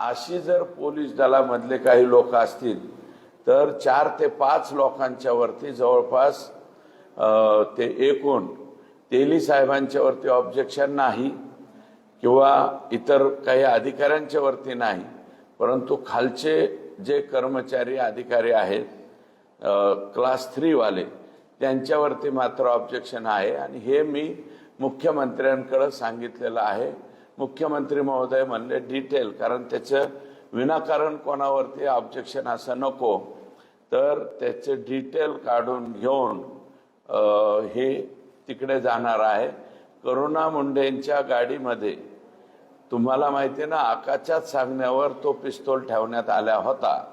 अशी जर पोलीस दलामधले काही लोक असतील तर 4 ते 5 लोकांच्या वरती जवळपास ते एकूण तेली साहेबांच्या वरती ऑब्जेक्शन नाही किंवा इतर काही अधिकाऱ्यांच्या वरती नाही, परंतु खालचे जे कर्मचारी अधिकारी आहेत क्लास 3 वाले त्यांच्यावरती मात्र ऑब्जेक्शन आहे। आणि हे मी मुख्यमंत्र्यांकडे सांगितलेलं आहे। मुख्यमंत्री महोदय म्हणले डिटेल, कारण त्याचं विनाकारण कोणावरती ऑब्जेक्शन असं नको, तर त्याचे डिटेल काढून घेऊन हे तिकडे जाणार आहे। करुणा मुंडेंच्या गाडीमध्ये तुम्हाला माहिती आहे ना, आकाशात सांगण्यावर तो पिस्तूल ठेवण्यात आला होता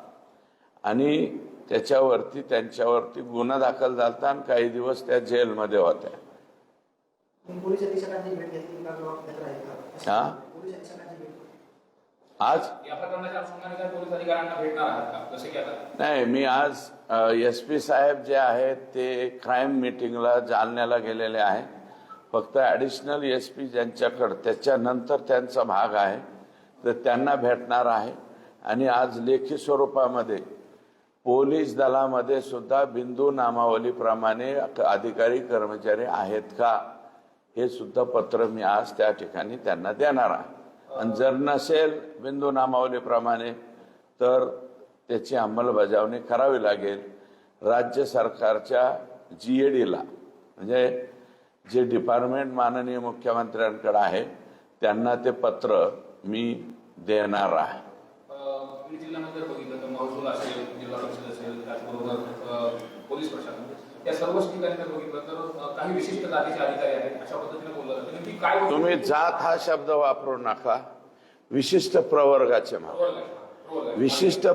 आणि त्याच्यावरती त्यांच्यावरती गुन्हा दाखल झाला आणि काही दिवस त्या जेलमध्ये होत्या। आज नाही, मी आज SP साहेब जे आहेत ते क्राईम मीटिंगला जालन्याला गेलेले आहे। फक्त ॲडिशनल SP ज्यांच्याकडे त्याच्यानंतर त्यांचा भाग आहे तर त्यांना भेटणार आहे। आणि आज लेखी स्वरूपामध्ये पोलीस दलामध्ये सुद्धा बिंदू नामावलीप्रमाणे अधिकारी कर्मचारी आहेत का हे सुद्धा पत्र मी आज त्या ठिकाणी त्यांना देणार आहे। आणि जर नसेल बिंदू नामावलीप्रमाणे तर त्याची अंमलबजावणी करावी लागेल। राज्य सरकारच्या GADला म्हणजे जे डिपार्टमेंट माननीय मुख्यमंत्र्यांकडे आहे त्यांना ते पत्र मी देणार आहे। जिल्ह्यामध्ये बघितलं तर महसूल असेल, जिल्हा परिषद असेल, त्याचबरोबर पोलीस प्रशासन या सर्वच ठिकाणी जर बघितलं तर काही विशिष्ट जातीचे अधिकारी आहेत अशा पद्धतीने बोललं जातं। नक्की काय तुम्ही जात हा शब्द वापरू नका, विशिष्ट प्रवर्गाचे विशिष्ट